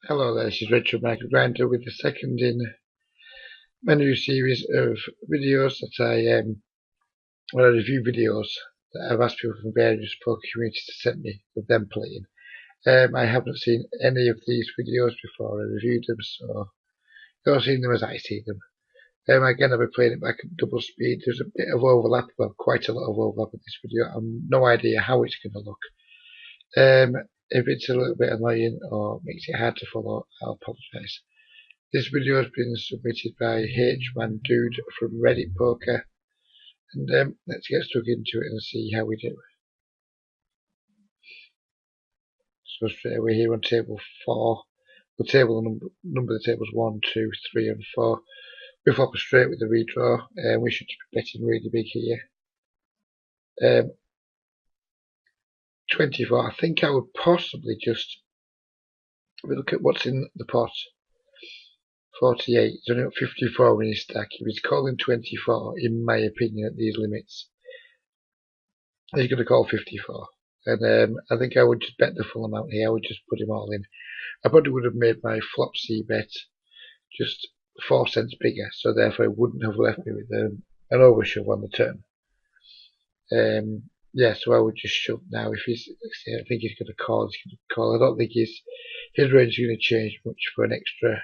Hello there, this is Richard Michael Grinder with the second in my new series of videos that I review videos that I've asked people from various poker communities to send me of them playing. I haven't seen any of these videos before. I reviewed them, so you've seen them as I see them. Again, I'll be playing it back at double speed. There's a bit of overlap, well, quite a lot of overlap in this video. I've no idea how it's going to look. If it's a little bit annoying or makes it hard to follow, I'll apologise. This video has been submitted by HMan Dude from Reddit Poker, and let's get stuck into it and see how we do. So straight away here on table 4, the table number of the tables 1, 2, 3 and 4. We flop a straight with the redraw, and we should be betting really big here. 24, I think I would possibly just look at what's in the pot. 48, he's only got 54 in his stack. If he's calling 24, in my opinion, at these limits, he's going to call 54. And I think I would just bet the full amount here. I would just put him all in. I probably would have made my flop C bet just 4 cents bigger, so therefore it wouldn't have left me with an overshove on the turn. Yeah, so I would just shove now. If he's, I think he's going to call. He's going to call. I don't think his range is going to change much for an extra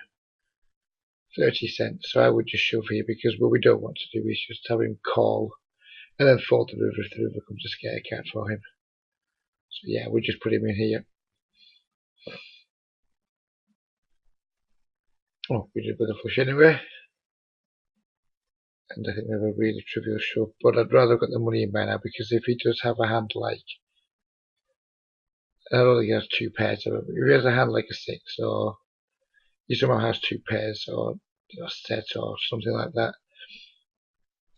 30 cents. So I would just shove here because what we don't want to do is just have him call and then fold the river if the river comes a scare card for him. So yeah, we'll just put him in here. Oh, we did with a flush anyway. And I think we have a really trivial shove, but I'd rather get the money in by now because if he does have a hand like, I don't think he has 2 pairs of it, but if he has a hand like a 6 or he somehow has 2 pairs or a set or something like that,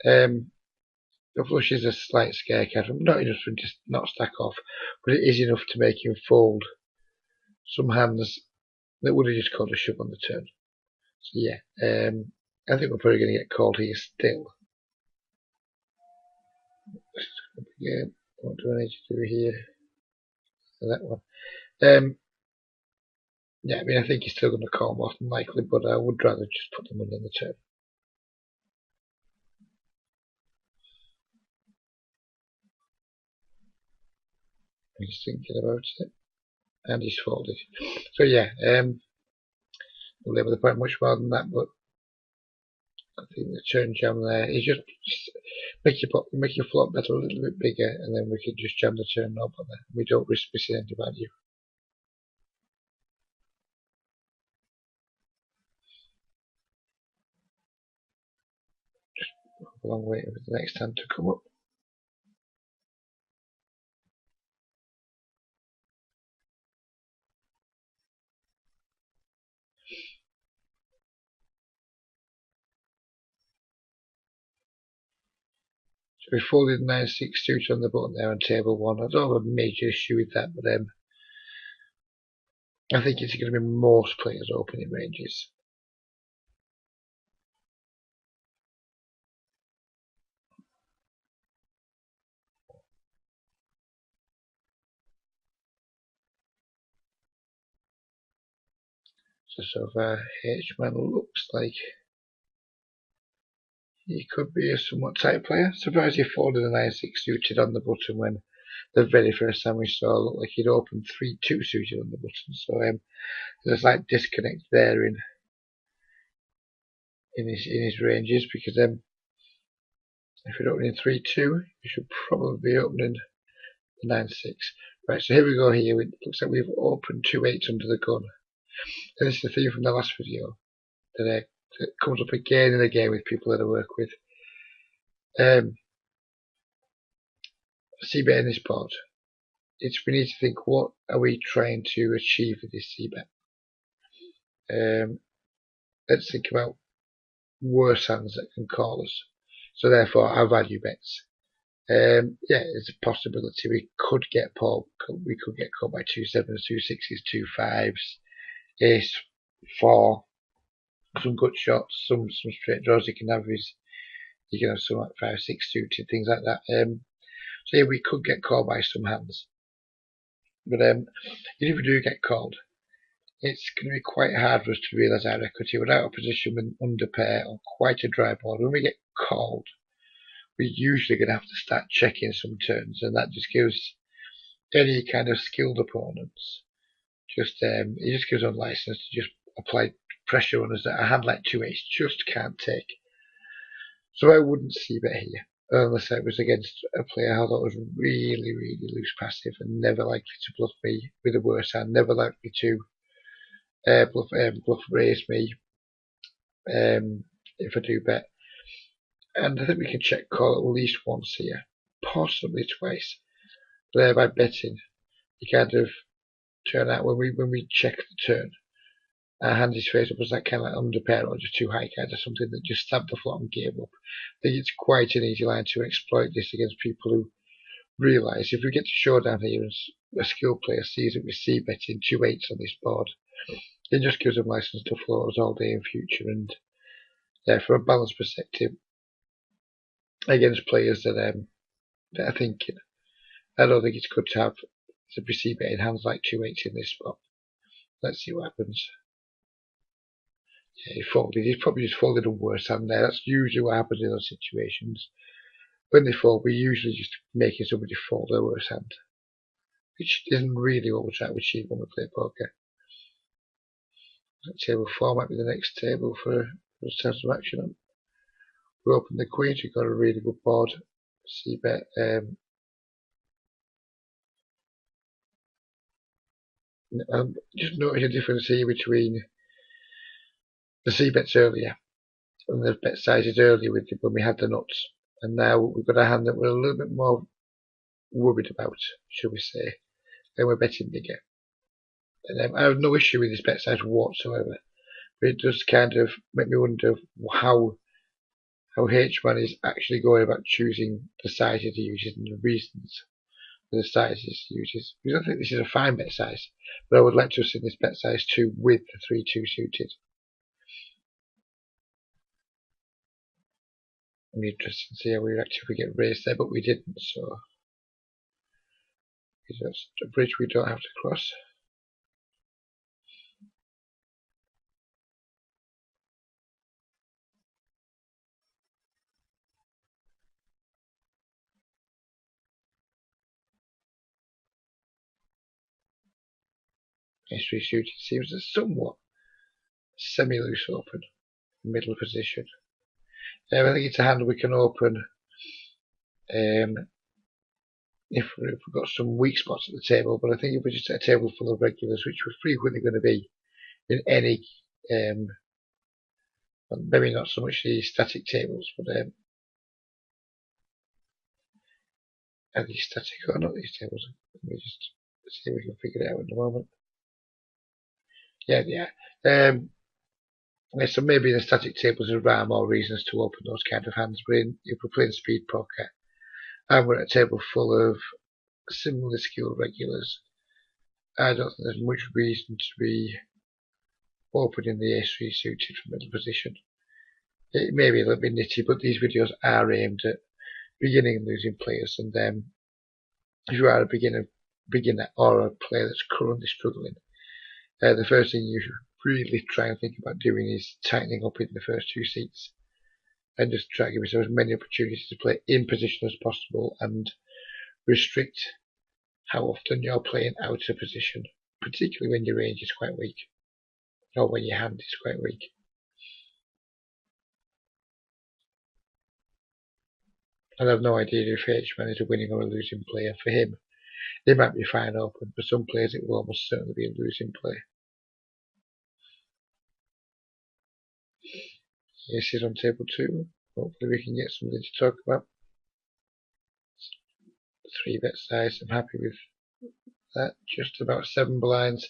the flush is a slight scare card. Not enough to just not stack off, but it is enough to make him fold some hands that would have just called a shove on the turn. So yeah, I think we're probably going to get called here still. Yeah, what do I need to do here? That one. Yeah, I mean, I think he's still going to call more than likely, but I would rather just put the money on the turn. He's thinking about it, and he's folded. So yeah, we'll live with the point much more than that, but I think the turn jam there is just make your flop bet a little bit bigger, and then we can just jam the turn no bother. We don't risk missing any value. Just a long wait for the next hand to come up. So we folded 9-6 suit on the button there on table 1. I don't have a major issue with that, but I think it's going to be most players opening ranges. So far, HMan looks like he could be a somewhat tight player. Surprised he folded a 9-6 suited on the button when the very first time we saw looked like he'd opened 3-2 suited on the button. So there's a slight disconnect there in his ranges because if you're opening 3-2, you should probably be opening the 9-6. Right, so here we go. Here it looks like we've opened 2 8s under the gun. And this is the theme from the last video that comes up again and again with people that I work with. C-bet in this pot. We need to think, what are we trying to achieve with this C-bet? Let's think about worse hands that can call us. So therefore, our value bets. Yeah, there's a possibility we could get caught by 2 7s, 2 6s, 2 5s, ace 4, some good shots, some straight draws. You can have some like 5 6 suited, things like that. So yeah, we could get called by some hands, but even if we do get called, it's going to be quite hard for us to realise our equity without a position with under pair or quite a dry board. When we get called, we're usually going to have to start checking some turns, and that just gives any kind of skilled opponents it just gives them license to just apply pressure on us that a hand like 2-8 just can't take. So I wouldn't see bet here unless I was against a player I thought was really, really loose passive and never likely to bluff me with a worse hand, never likely to bluff raise me if I do bet. And I think we can check call at least once here, possibly twice. Thereby betting, you kind of turn out when we check the turn, our hand is face up as that kind of like under pair or just too high card or something that just stabbed the flop and gave up. I think it's quite an easy line to exploit this against people who realise if we get to showdown here and a skilled player sees that we see betting 2-8s on this board, it just gives them license to float us all day in future. And from a balance perspective, against players that are thinking, I don't think it's good to have to see betting hands like 2-8s in this spot. Let's see what happens. Yeah, he folded. He's probably just folded a worse hand there. That's usually what happens in those situations. When they fold, we're usually just making somebody fold their worse hand, which isn't really what we're trying to achieve when we play poker. Table 4 might be the next table for us to have some action on. We open the queens. We've got a really good board. See bet. Just notice a difference here between the C bets earlier and the bet sizes earlier when we had the nuts, and now we've got a hand that we're a little bit more worried about, shall we say, and we're betting bigger. And I have no issue with this bet size whatsoever, but it does kind of make me wonder how H-Man is actually going about choosing the sizes he uses and the reasons for the sizes he uses. Because I think this is a fine bet size, but I would like to have seen this bet size too with the 3-2 suited. It'll be interesting to see how we react if we get raised there, but we didn't, so that's a bridge we don't have to cross. Ace-3 suited seems a somewhat semi-loose open, middle position. I think it's a hand we can open if we've got some weak spots at the table, but I think if we're just at a table full of regulars, which we're frequently going to be in any, maybe not so much the static tables, but are these static or not these tables? Let me just see if we can figure it out in a moment. Yeah. So maybe the static tables there are more reasons to open those kind of hands, but if we're playing speed poker and we're at a table full of similarly skilled regulars, I don't think there's much reason to be opening the ace-3 suited from middle position. It may be a little bit nitty, but these videos are aimed at beginning and losing players, and if you are a beginner or a player that's currently struggling, the first thing you should really try and think about doing is tightening up in the first 2 seats and just try to give yourself as many opportunities to play in position as possible and restrict how often you're playing out of position, particularly when your range is quite weak or when your hand is quite weak. And I've no idea if H-Man is a winning or a losing player. For him, it might be fine open. For some players, it will almost certainly be a losing play. Aces on table 2. Hopefully we can get something to talk about. 3 bet size. I'm happy with that. Just about 7 blinds.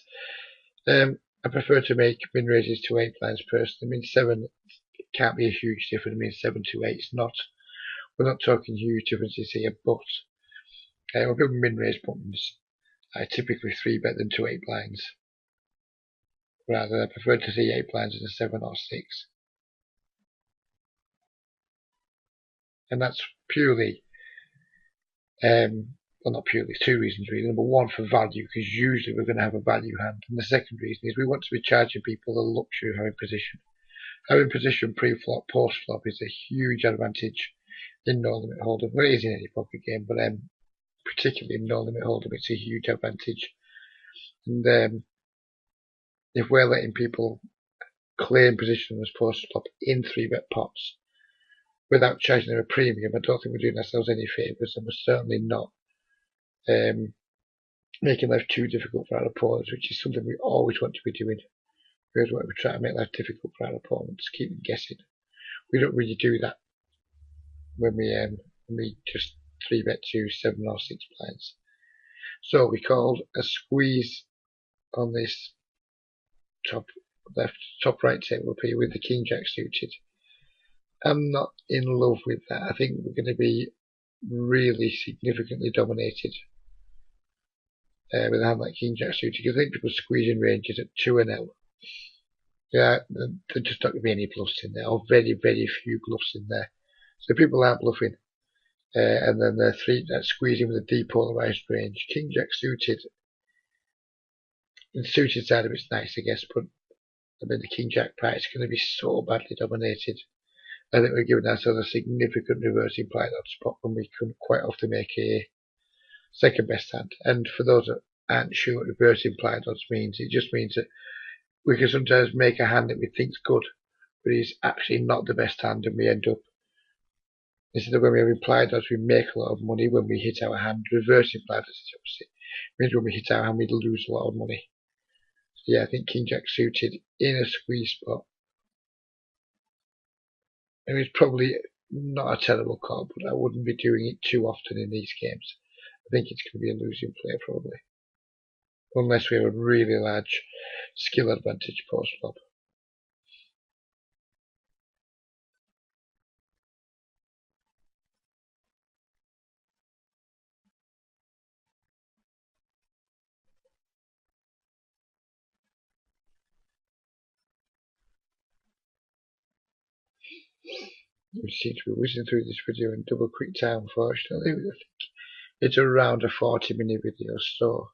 I prefer to make min raises to 8 blinds personally. I mean 7 can't be a huge difference. I mean 7 to 8 is not. We're not talking huge differences here, but when people min raise buttons, I typically 3 bet them to 8 blinds. Rather, I prefer to see 8 blinds than a 7 or 6. And that's purely well, not purely, two reasons really. Number one, for value, because usually we're going to have a value hand, and the second reason is we want to be charging people the luxury of having position. Having position pre-flop, post-flop is a huge advantage in no limit hold'em. Well, it is in any poker game, but particularly in no limit hold'em, it's a huge advantage. And if we're letting people claim position as post-flop in 3-bet pots without charging them a premium, I don't think we're doing ourselves any favours, and we're certainly not making life too difficult for our opponents, which is something we always want to be doing. We always want to try to make life difficult for our opponents, keep them guessing. We don't really do that when we just 3-bet to 7 or 6 blinds. So we called a squeeze on this top right table up here with the king jack suited. I'm not in love with that. I think we're going to be really significantly dominated with a hand like king jack suited, because I think people squeezing ranges at 2 and L. Yeah, there's just not going to be any bluffs in there, or very, very few bluffs in there. So people are bluffing. And then the squeezing with a depolarized range. King jack suited. The suited side of it's nice, I guess, but I mean the king jack part is going to be so badly dominated. I think we're giving ourselves a significant reverse implied odd spot when we can quite often make a second best hand. And for those that aren't sure what reverse implied odds means, it just means that we can sometimes make a hand that we think's good, but is actually not the best hand, and we end up, instead of when we have implied odds, we make a lot of money. When we hit our hand, reverse implied odds is opposite. It means when we hit our hand, we lose a lot of money. So yeah, I think king jack suited in a squeeze spot. I mean, it's probably not a terrible call, but I wouldn't be doing it too often in these games. I think it's going to be a losing play probably, unless we have a really large skill advantage post flop. We seem to be whizzing through this video in double quick time, unfortunately. I think it's around a 40-minute video, so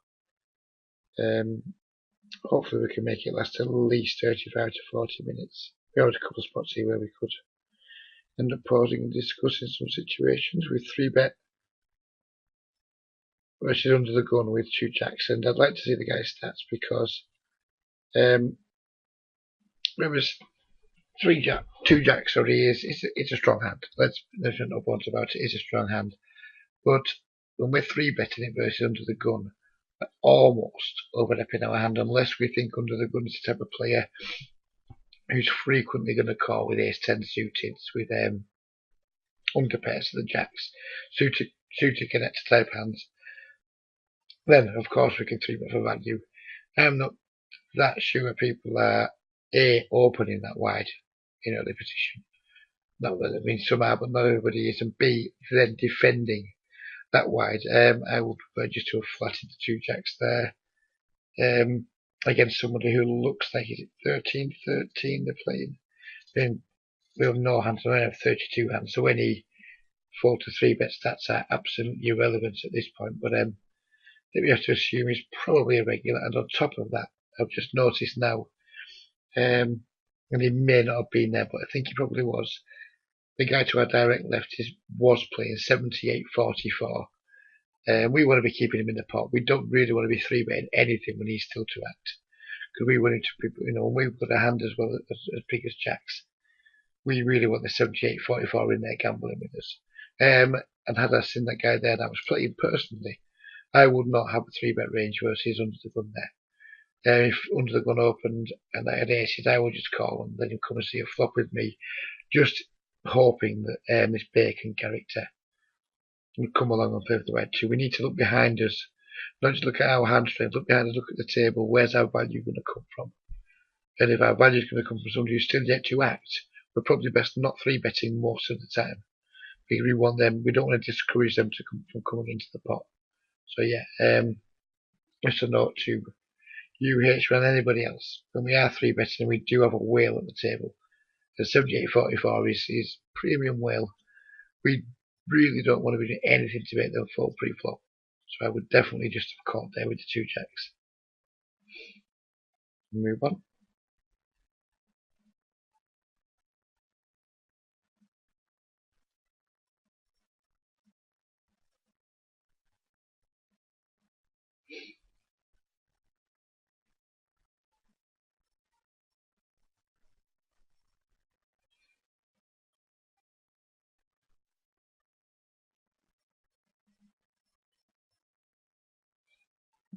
hopefully we can make it last at least 35 to 40 minutes. We have a couple of spots here where we could end up pausing and discussing some situations with 3-bet versus under the gun with 2 jacks, and I'd like to see the guy's stats because there was 2 jacks. Sorry, it's a strong hand. There's no bones about it. It's a strong hand, but when we're 3-betting it versus under the gun, we're almost overlapping our hand, unless we think under the gun is the type of player who's frequently going to call with ace-10 suited, with under pairs of the jacks, suited connect type hands. Then, of course, we can 3-bet for value. I'm not that sure people are A, opening that wide in early position. Not that it means some are, but not everybody is. And B, then defending that wide. I would prefer just to have flattened the 2 jacks there. Against somebody who looks like, is it 13-13 they're playing? Then we have no hands, and I have 32 hands, so any 4 to 3-bet stats are absolutely irrelevant at this point. But I think we have to assume he's probably a regular, and on top of that, I've just noticed now, and he may not have been there, but I think he probably was. The guy to our direct left was playing 78-44. We want to be keeping him in the pot. We don't really want to be 3-betting anything when he's still to act, because we want him to be, when we've got a hand as well as big as jacks, we really want the 78-44 in there gambling with us. And had I seen that guy there and I was playing personally, I would not have a 3-bet range versus under the gun there. If under the gun opened and I had aces, I would just call and let him come and see a flop with me, just hoping that this bacon character would come along and play for the red 2. We need to look behind us, not just look at our hand strength, look behind us, look at the table. Where's our value going to come from? And if our value is going to come from somebody who's still yet to act, we're probably best not 3-betting most of the time, because we want them. We don't want to discourage them from coming into the pot. So yeah, just a note to UH and anybody else, when we are 3-betting and we do have a whale at the table, the 78-44 is premium whale. We really don't want to be doing anything to make them fall pre-flop. So I would definitely just have called there with the 2 jacks. Move on.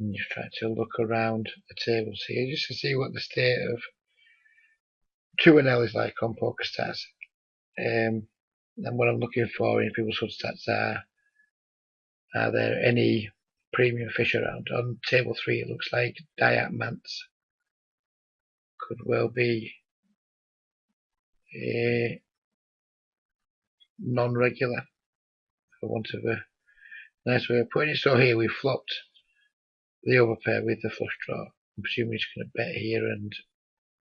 And just try to look around the tables here just to see what the state of 2NL is like on PokerStars. And what I'm looking for in people's HUD stats are there any premium fish around? On table 3 it looks like Diamants could well be a non-regular, for want of a nice way of putting it. So here we flopped the overpair with the flush draw. I'm presuming he's going to bet here and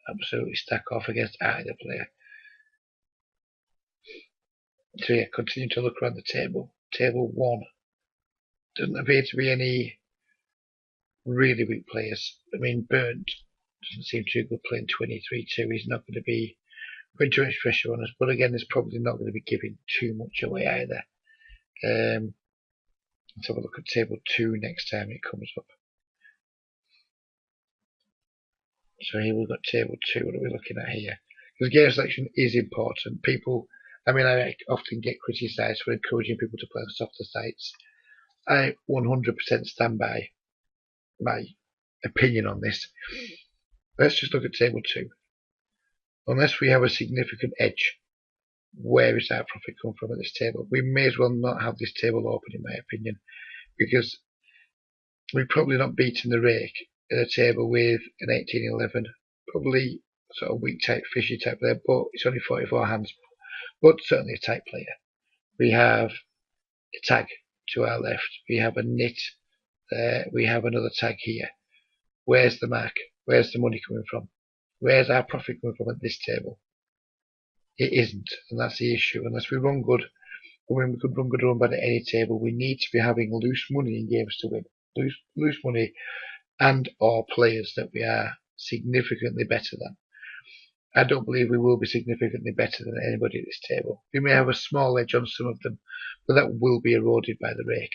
absolutely stack off against either player. So yeah, continue to look around the table. Table 1 doesn't appear to be any really weak players. I mean, Burnt doesn't seem too good playing 23-2. He's not going to be putting too much pressure on us, but again, there's probably not going to be giving too much away either. Let's have a look at table 2 next time it comes up. So here we've got table 2. What are we looking at here? Because game selection is important. People, I mean, I often get criticised for encouraging people to play on softer sites. I 100% stand by my opinion on this. Let's just look at table 2. Unless we have a significant edge, where is our profit come from at this table? We may as well not have this table open, in my opinion, because we've probably not beaten the rake at a table with an 18-11. Probably sort of weak type, fishy type player, but it's only 44 hands. But certainly a tight player. We have a tag to our left. We have a nit there. We have another tag here. Where's the mark? Where's the money coming from? Where's our profit coming from at this table? It isn't, and that's the issue. Unless we run good, when we could run good or run bad at any table, we need to be having loose money in games to win. Loose money and or players that we are significantly better than. I don't believe we will be significantly better than anybody at this table. We may have a small edge on some of them, but that will be eroded by the rake.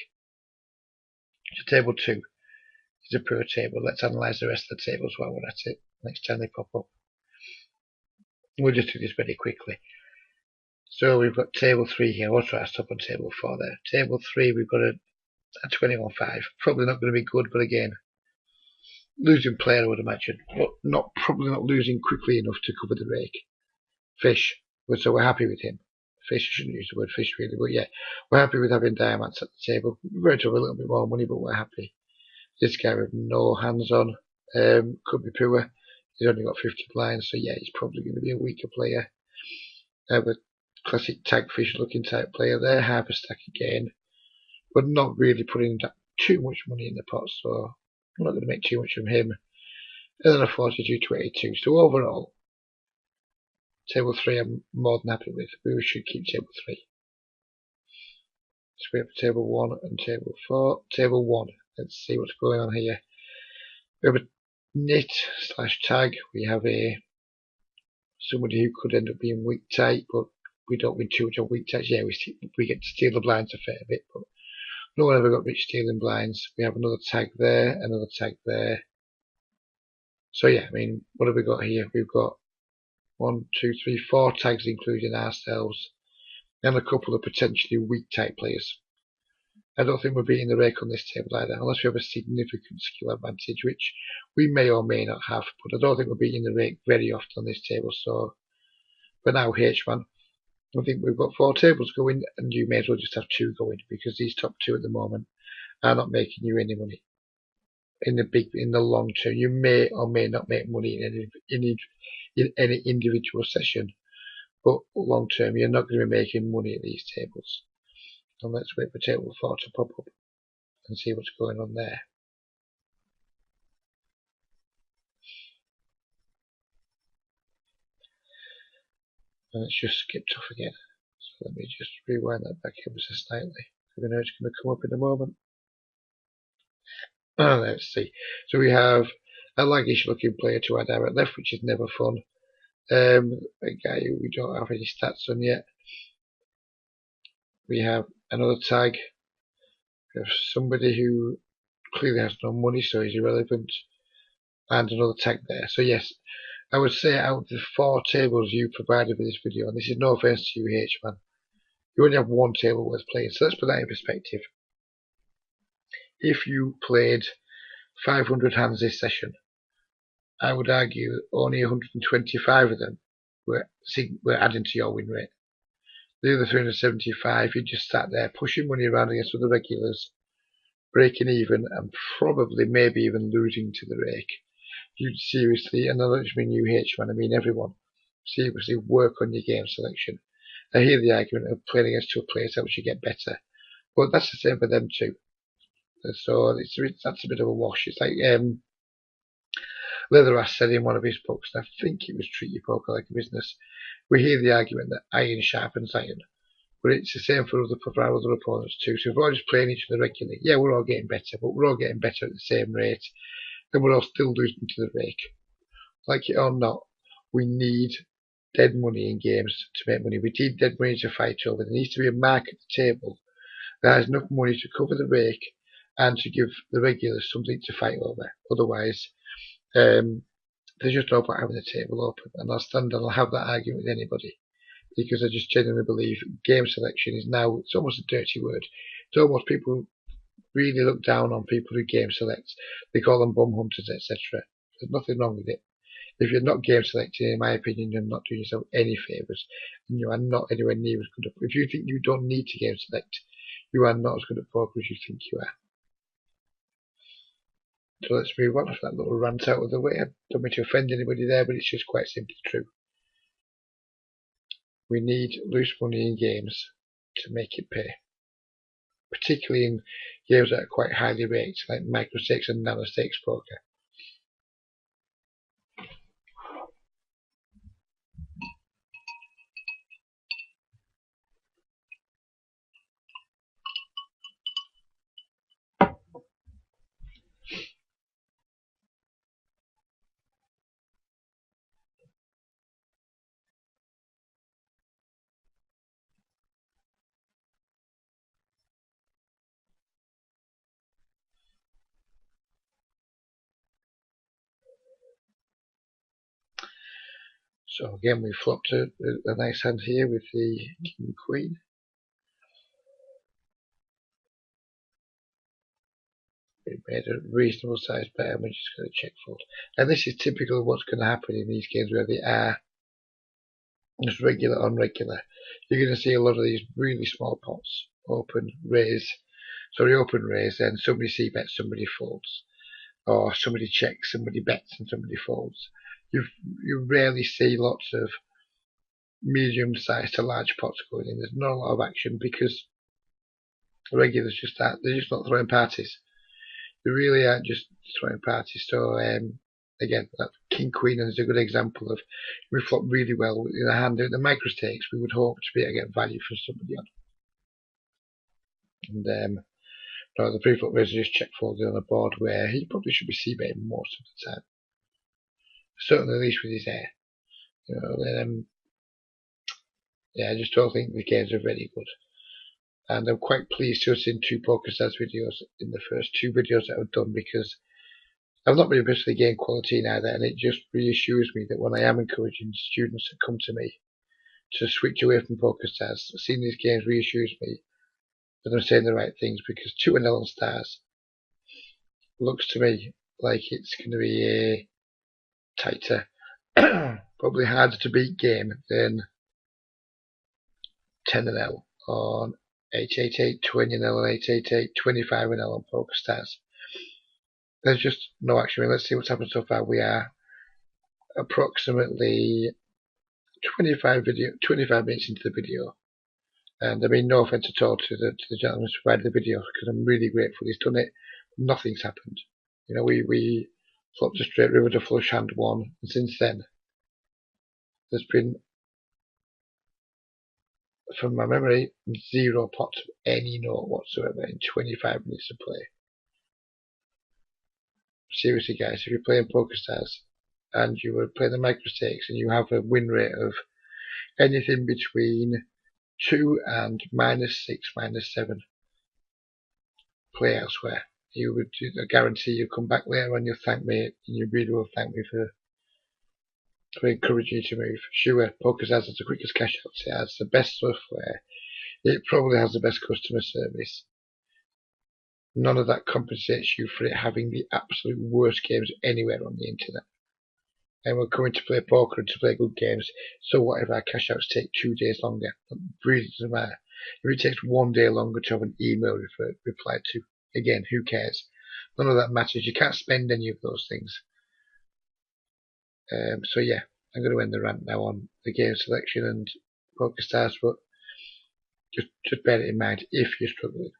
So table 2 is a poor table. Let's analyse the rest of the tables while we're at it next time they pop up. We'll just do this very quickly. So we've got table 3 here. We'll try to stop on table 4 there. Table 3, we've got a 21-5. Probably not going to be good, but again, losing player I would imagine, but probably not losing quickly enough to cover the rake. Fish, so we're happy with him. Fish, I shouldn't use the word fish really, but yeah, we're happy with having Diamants at the table. We're going to have a little bit more money, but we're happy. This guy with no hands on could be poor. He's only got 50 blinds, so yeah, he's probably going to be a weaker player. A classic tag fish looking type player there, Harper stack again, but not really putting too much money in the pot, so I'm not going to make too much from him. And then a 42-82. So overall, table 3 I'm more than happy with. We should keep table 3. So we have table 1 and table 4. Table 1, let's see what's going on here. We have a nit / tag. We have somebody who could end up being weak tight, but we don't win too much on weak tights. Yeah, we get to steal the blinds a fair bit, but no one ever got rich stealing blinds. We have another tag there, another tag there. So yeah, I mean, what have we got here? We've got 1, 2, 3, 4 tags including ourselves, and a couple of potentially weak type players. I don't think we're beating the rake on this table either, unless we have a significant skill advantage, which we may or may not have, but I don't think we're beating the rake very often on this table. So for now, H-Man, I think we've got 4 tables going, and you may as well just have 2 going, because these top 2 at the moment are not making you any money. In the long term, you may or may not make money in any individual session, but long term, you're not going to be making money at these tables. And let's wait for table 4 to pop up and see what's going on there. And it's just skipped off again. So let me just rewind that back ever so slightly. I know it's going to come up in a moment. Let's see. So we have a laggish looking player to our direct left, which is never fun. A guy who we don't have any stats on yet. We have another tag. We have somebody who clearly has no money, so he's irrelevant. And another tag there. So yes, I would say out of the 4 tables you provided for this video, and this is no offense to you, H-Man, you only have 1 table worth playing. So let's put that in perspective. If you played 500 hands this session, I would argue only 125 of them were adding to your win rate. The other 375, you just sat there pushing money around against other regulars, breaking even, and probably maybe even losing to the rake. You'd seriously, and I don't just mean you, H-Man, I mean everyone, seriously work on your game selection. I hear the argument of playing against 2 players helps you get better, but that's the same for them too. So that's a bit of a wash. It's like Leatherass said in one of his books, and I think it was Treat Your Poker Like a Business. We hear the argument that iron sharpens iron, but it's the same for our other opponents too. So if we're all just playing each other regularly, yeah, we're all getting better, but we're all getting better at the same rate, and we're all still losing to the rake. Like it or not, we need dead money in games to make money. We need dead money to fight over. There needs to be a mark at the table that has enough money to cover the rake and to give the regulars something to fight over. Otherwise, there's just no point having the table open. And I'll stand and I'll have that argument with anybody, because I just genuinely believe game selection is now, it's almost a dirty word. It's almost, people really look down on people who game select. They call them bum hunters, etc. There's nothing wrong with it. If you're not game selecting, in my opinion, you're not doing yourself any favours, and you are not anywhere near as good at. If you think you don't need to game select, you are not as good at poker as you think you are. So let's move on. That little rant out of the way. I don't mean to offend anybody there, but it's just quite simply true. We need loose money in games to make it pay, particularly in games that are quite highly rated, like micro stakes and nano stakes poker. So again, we flopped a nice hand here with the King Queen. We made a reasonable sized bet, and we're just going to check fold. And this is typical of what's going to happen in these games where they are just regular on regular. You're going to see a lot of these really small pots, open raise, then somebody c-bets, somebody folds, or somebody checks, somebody bets, and somebody folds. You rarely see lots of medium-sized to large pots going in. There's not a lot of action because the regulars just aren't. They're just not throwing parties. They really aren't just throwing parties. So again, that King Queen is a good example of, we flop really well in the hand. The micro stakes, we would hope to be able to get value from somebody on. And no, the pre-flop raise just check folding on a board where he probably should be c-betting most of the time. Certainly, at least with his air. You know, yeah, I just don't think the games are very good. And I'm quite pleased to have seen 2 PokerStars videos in the first 2 videos that I've done, because I've not been impressed with the game quality neither, and it just reassures me that when I am encouraging students to come to me to switch away from PokerStars, seeing these games reassures me that I'm saying the right things, because 2-0 on stars looks to me like it's going to be a tighter, probably harder to beat game than 10-0 on 888, 20-0 on 888, 25-0 on PokerStars. There's just no action. Let's see what's happened so far. We are approximately 25 minutes into the video, and I mean no offense at all to the gentleman who provided the video, because I'm really grateful he's done it. Nothing's happened. You know, we flopped a straight river to flush hand 1, and since then there's been, from my memory, 0 pots of any note whatsoever in 25 minutes of play. seriously guys, if you're playing PokerStars and you were playing the micro stakes and you have a win rate of anything between 2 and -6, -7, play elsewhere. You would guarantee you'll come back later and you'll thank me, and you really will thank me for encouraging you to move. Sure, PokerStars has the quickest cash out, it has the best software, it probably has the best customer service. None of that compensates you for it having the absolute worst games anywhere on the internet. And we're coming to play poker and to play good games, so what if our cash outs take 2 days longer? It really doesn't matter. If it takes 1 day longer to have an email replied to, again, who cares? None of that matters. You can't spend any of those things. So yeah, I'm going to end the rant now on the game selection and PokerStars, but just bear it in mind if you're struggling.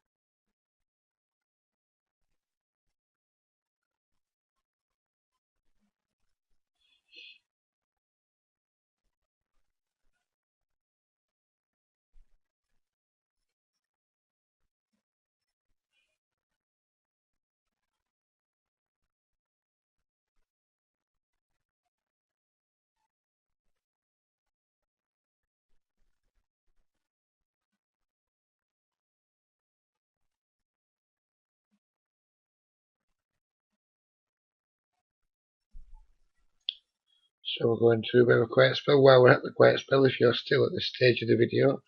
So we're going through a bit of a quiet spell. While we're at the quiet spell, if you're still at this stage of the video,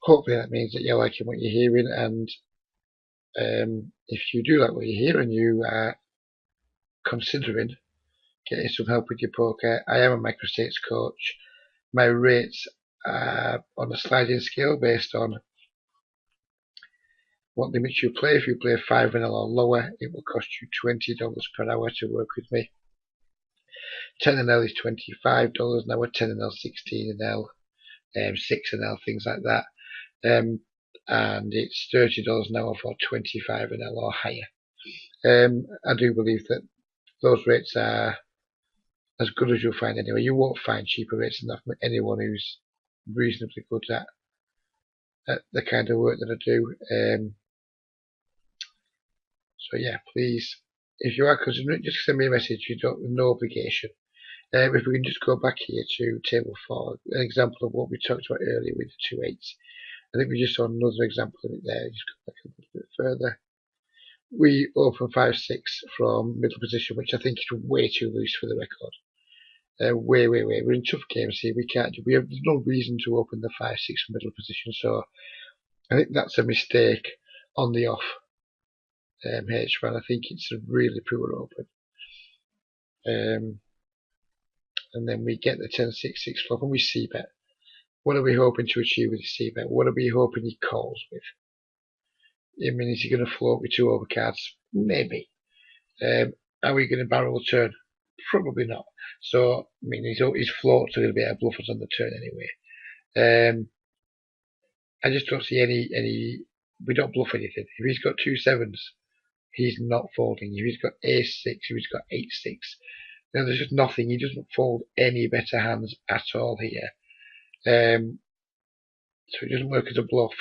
hopefully that means that you're liking what you're hearing, and if you do like what you hear and you are considering getting some help with your poker, I am a microstakes coach. My rates are on a sliding scale based on what limits you play. If you play 5 vanilla or lower, it will cost you $20 per hour to work with me. 10NL is $25 an hour, 10NL, 16NL, 6NL, things like that. And it's $30 an hour for 25NL or higher. I do believe that those rates are as good as you'll find anywhere. You won't find cheaper rates than that from anyone who's reasonably good at the kind of work that I do. So yeah, please, if you are considering, just send me a message. You don't, no obligation. If we can just go back here to table 4, an example of what we talked about earlier with the 2 8s. I think we just saw another example of it there. Just go back a little bit further. We open 5-6 from middle position, which I think is way too loose for the record. Way. We're in tough games here. There's no reason to open the 5-6 from middle position. So I think that's a mistake on the off. H1. I think it's a really poor open. And then we get the 10-6-6 flop and we c-bet. What are we hoping to achieve with the c-bet? What are we hoping he calls with? I mean, is he going to float with 2 overcards? Maybe. Are we going to barrel the turn? Probably not. So, I mean, his floats are going to be our bluffers on the turn anyway. I just don't see any. We don't bluff anything. If he's got 2 7s, he's not folding. If he's got ace 6, if he's got 8-6, there's just nothing. He doesn't fold any better hands at all here. So it doesn't work as a bluff.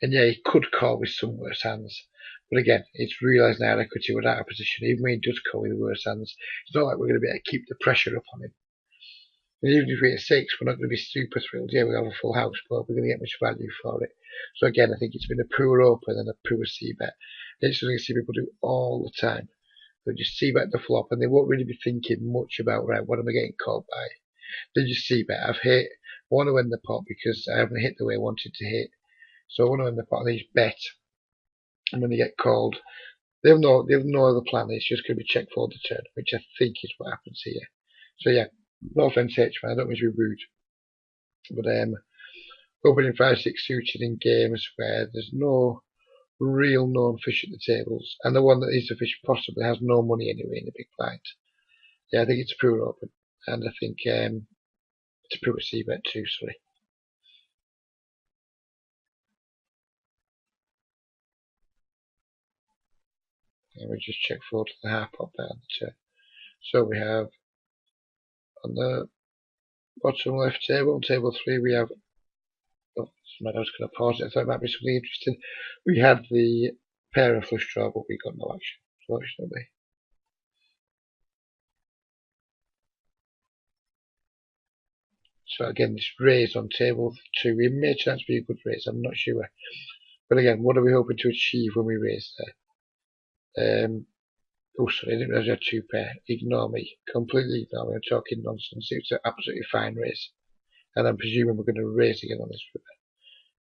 And yeah, he could call with some worse hands. But again, it's realising our equity we're out of position. Even when he does call with worse hands, it's not like we're going to be able to keep the pressure up on him. And even if we hit 6, we're not going to be super thrilled. Yeah, we have a full house, but we're going to get much value for it. So again, I think it's been a poor open and a poor c-bet. It's something I see people do all the time. They'll just c-bet the flop and they won't really be thinking much about, right, what am I getting called by? They just c-bet. I want to end the pot because I haven't hit the way I wanted to hit. So I want to end the pot and they just bet. And when they get called, they have no other plan. It's just going to be check for the turn, which I think is what happens here. So yeah, no offense, H-man. I don't mean to be rude, but opening 5-6 suited in games where there's no real known fish at the tables, and the one that is a fish possibly has no money anyway in the big blind. Yeah, I think it's a poor open, and I think it's a poor c-bet too. Sorry. And we just check forward to the half pot there on the turn. So we have on the bottom left table, table 3, we have. Oh, I was going to pause it. I thought it might be something interesting. We had the pair of flush draw, but we got no action. unfortunately. So again, this raise on table 2, it may turn out to be a good raise, I'm not sure. But again, what are we hoping to achieve when we raise there? Oh, sorry, I didn't realise I had 2 pair. Ignore me. Completely ignore me. I'm talking nonsense. It's an absolutely fine raise. And I'm presuming we're going to raise again on this river.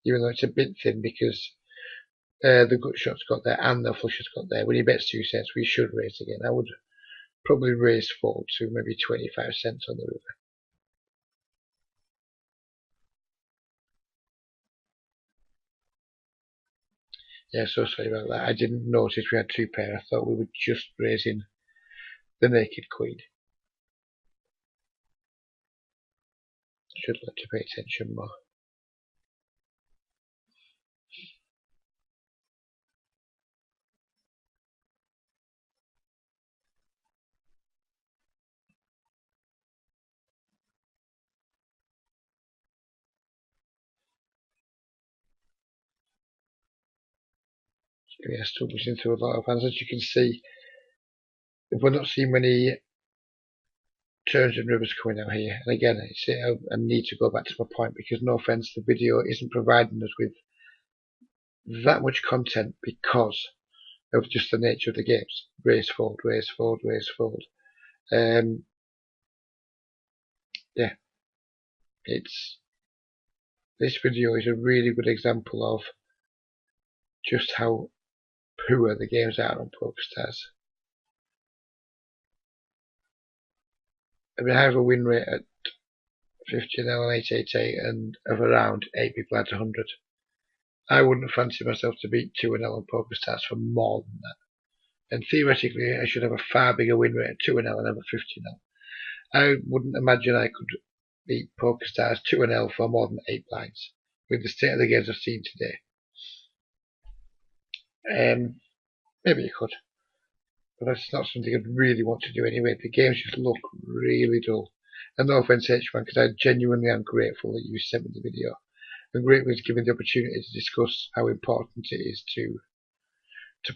Even though it's a bit thin because the gut shot's got there and the flush has got there. When he bets 2 cents, we should raise again. I would probably raise fold to maybe 25 cents on the river. Yeah, so sorry about that. I didn't notice we had 2 pair. I thought we were just raising the naked queen. Should like to pay attention more. So yeah, still pushing through a lot of hands. As you can see, we're not seeing many turns and rivers coming out here. And again, I need to go back to my point because no offense, the video isn't providing us with that much content because of just the nature of the games. Race fold, race fold, race fold. Yeah, this video is a really good example of just how poor the games are on PokerStars. I mean, I have a win rate at 15L and 888 and of around 8 people out of 100. I wouldn't fancy myself to beat 2L on PokerStars for more than that. And theoretically, I should have a far bigger win rate at 2L and have a 15L. I wouldn't imagine I could beat PokerStars 2L for more than 8 blinds with the state of the games I've seen today. Maybe you could, but that's not something I'd really want to do anyway. The games just look really dull. And no offense, H1, because I genuinely am grateful that you sent me the video. I'm grateful to give me the opportunity to discuss how important it is to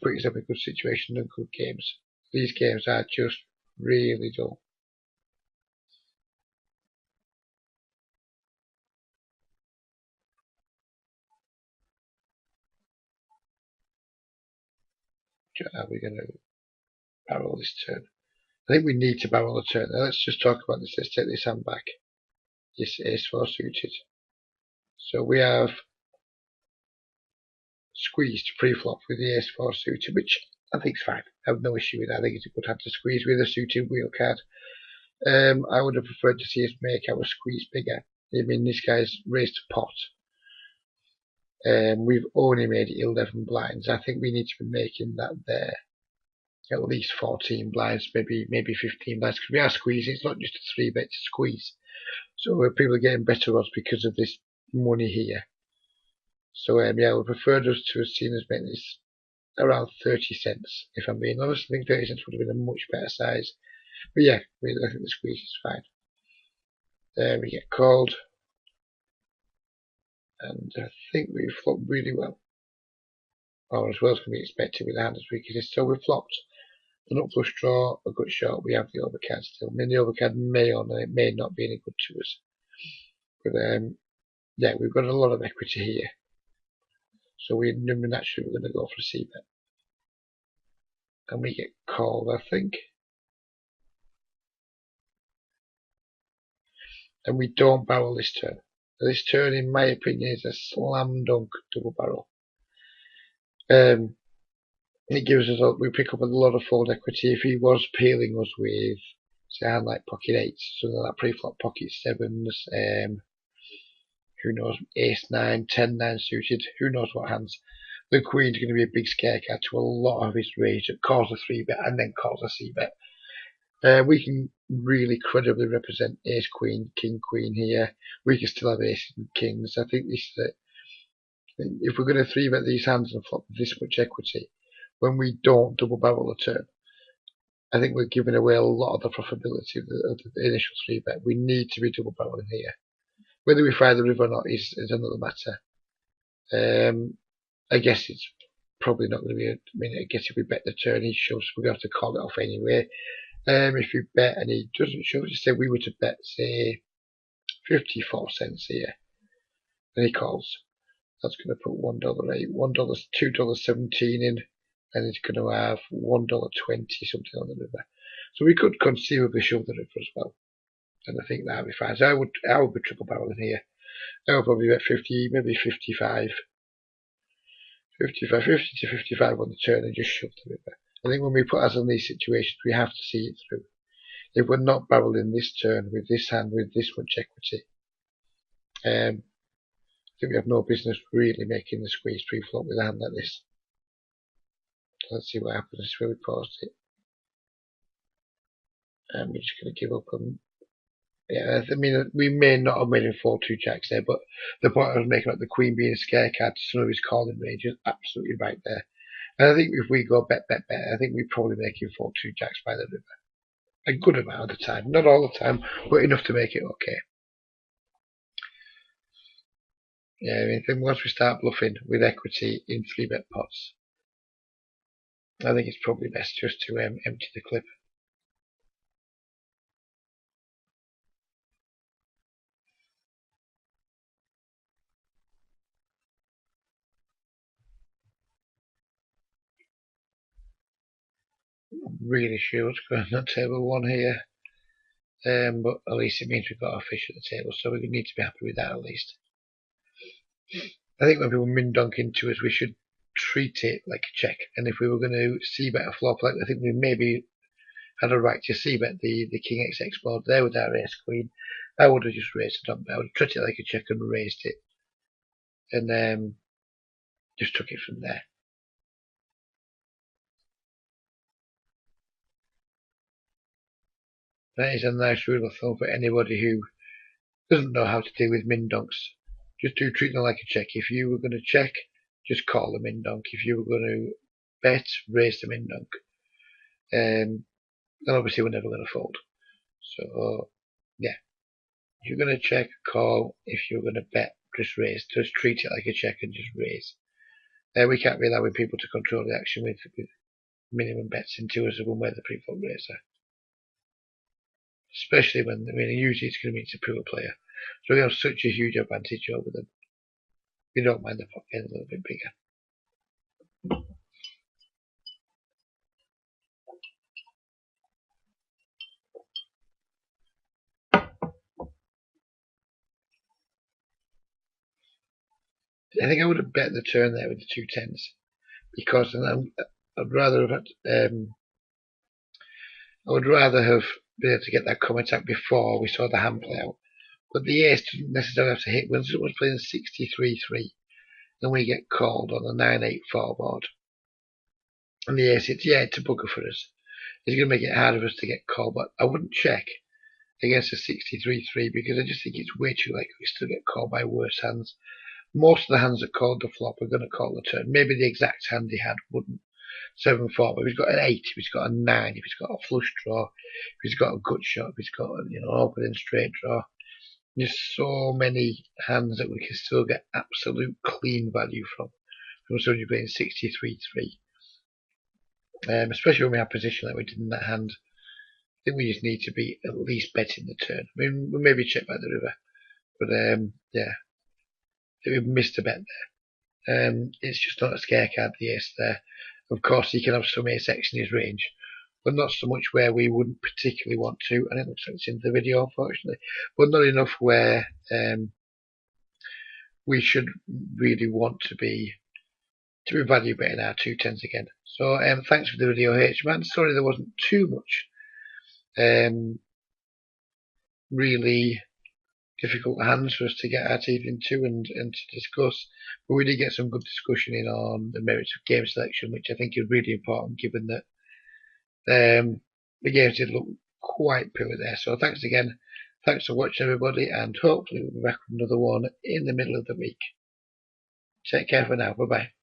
put yourself in a good situation and good games. These games are just really dull. How are we going to barrel this turn? I think we need to barrel the turn. Now let's just talk about this. Let's take this hand back. Yes, ace-4 suited. So we have squeezed pre-flop with the ace-4 suited, which I think is fine. I have no issue with that. I think it's a good hand to squeeze with a suited wheel card. I would have preferred to see us make our squeeze bigger. I mean, this guy's raised a pot. We've only made 11 blinds. I think we need to be making that there at least 14 blinds, maybe 15 blinds, because we are squeezing. It's not just a 3-bet to squeeze. So people are getting better odds because of this money here. So yeah, I would prefer us to have seen us make this around 30 cents, if I'm being honest. I think 30 cents would have been a much better size. But yeah, really, I think the squeeze is fine. There we get called. And I think we flopped really well. Or as well as can be expected with the hand as weak as this. So we flopped an up flush draw, a gut shot, we have the overcard still. I mean, the overcard may or may not be any good to us. But yeah, we've got a lot of equity here. So we naturally we're going to go for a c-bet. And we get called, I think. And we don't barrel this turn. This turn, in my opinion, is a slam dunk double barrel. It gives us we pick up a lot of fold equity. If he was peeling us with, say, a hand like pocket eights, something like pre-flop pocket sevens, who knows, ace 9, 10-9 suited, who knows what hands. The queen's going to be a big scare card to a lot of his range that calls a 3-bet and then calls a c-bet. We can really credibly represent ace queen, king queen here. We can still have aces and kings. I think this is it. If we're going to 3-bet these hands and flop this much equity, when we don't double barrel a turn, I think we're giving away a lot of the profitability of the initial 3-bet. We need to be double barreling here. Whether we fire the river or not is another matter. I guess it's probably not going to be. I mean, I guess if we bet the turn, he shoves, we're going to have to call it off anyway. If we bet and he doesn't shove, just say we were to bet, say, 54 cents here, and he calls. That's going to put $1.08, $2.17 in, and it's going to have $1.20 something on the river. So we could conceivably shove the river as well, and I think that would be fine. So I would be triple barreling here. I would probably bet 50, maybe 55 to 55 on the turn and just shove the river. I think when we put us in these situations, we have to see it through. If we're not barreling this turn with this hand with this much equity, I think we have no business really making the squeeze pre-flop with a hand like this. Let's see what happens when we pause it. And we're just going to give up on. Yeah, I mean, we may not have made him 4-2 jacks there, but the point I was making about the queen being a scare card to some of his calling range is absolutely right there. And I think if we go bet, I think we probably make him 4-2 jacks by the river. A good amount of the time, not all the time, but enough to make it okay. Yeah, I mean, then once we start bluffing with equity in 3-bet pots, I think it's probably best just to empty the clip. I'm really sure what's going on table 1 here, but at least it means we've got our fish at the table, so we need to be happy with that at least. I think when people min-donk into us, we should treat it like a check, and if we were going to c-bet a flop, like I think we maybe had a right to c-bet the king XX board there with our ace queen, I would have just raised the dump. I would have treated it like a check and raised it, and just took it from there. That is a nice rule of thumb for anybody who doesn't know how to deal with min-donks. Just do treat them like a check. If you were going to check, just call the min-donk. If you were going to bet, raise the min-donk. And obviously we're never going to fold. So, yeah. If you're going to check, call. If you're going to bet, just raise. Just treat it like a check and just raise. We can't be allowing people to control the action with minimum bets into us when we're the pre-flop raiser. Especially when, I mean, usually it's going to be a poor player. So we have such a huge advantage over them. We don't mind the pot getting a little bit bigger. I think I would have bet the turn there with the 2 10s, because I'd rather have I would rather have been able to get that comment out before we saw the hand play out. But the ace doesn't necessarily have to hit. When someone's playing 63-3, then we get called on the 9-8-4 board, and the ace hits, yeah, it's a bugger for us. It's going to make it harder for us to get called, but I wouldn't check against a 63-3 because I just think it's way too likely we still get called by worse hands. Most of the hands that called the flop are going to call the turn. Maybe the exact hand he had wouldn't. 7-4, but if he's got an 8, if he's got a 9, if he's got a flush draw, if he's got a gut shot, if he's got an opening straight draw, there's so many hands that we can still get absolute clean value from somebody playing 63-3. Especially when we have position like we did in that hand. I think we just need to be at least betting the turn. I mean, we maybe check by the river, but yeah, we've missed a bet there. It's just not a scare card, the ace there. Of course, he can have some ace X in his range, but not so much where we wouldn't particularly want to. And it looks like it's in the video, unfortunately, but not enough where we should really want to be value betting our 2 10s again. So thanks for the video, H-Man. Sorry there wasn't too much really difficult hands for us to get our teeth into and to discuss, but we did get some good discussion in on the merits of game selection, which I think is really important given that the games did look quite poor there. So thanks again, thanks for watching everybody, and hopefully we'll be back with another one in the middle of the week. Take care for now, bye bye.